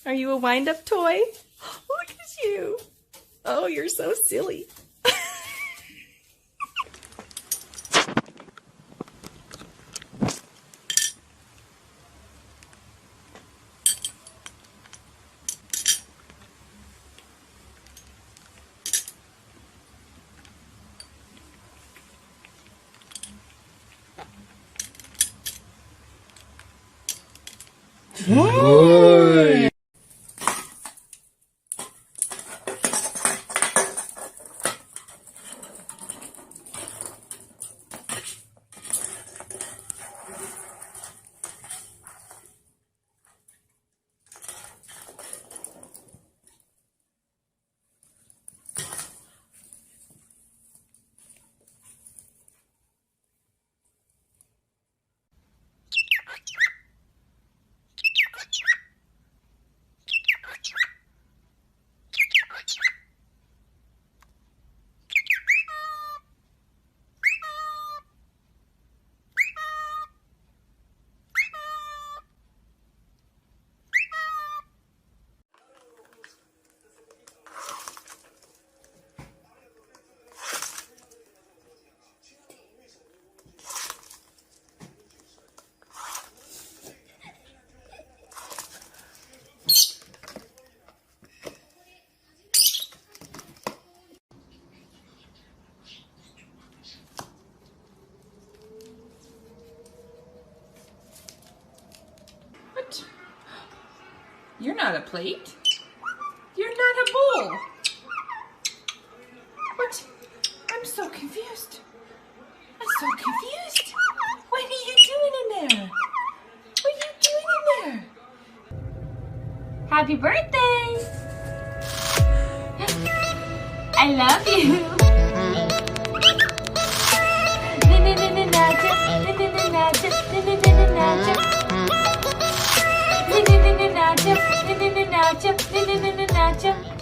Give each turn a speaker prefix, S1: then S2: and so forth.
S1: Are you a wind-up toy? Look at you. Oh, you're so silly.
S2: Good.
S3: What? You're not a plate. You're not a bowl. What? I'm so confused. I'm so confused. What are you doing in there? What are you doing in there? Happy birthday! I love you. Nacho.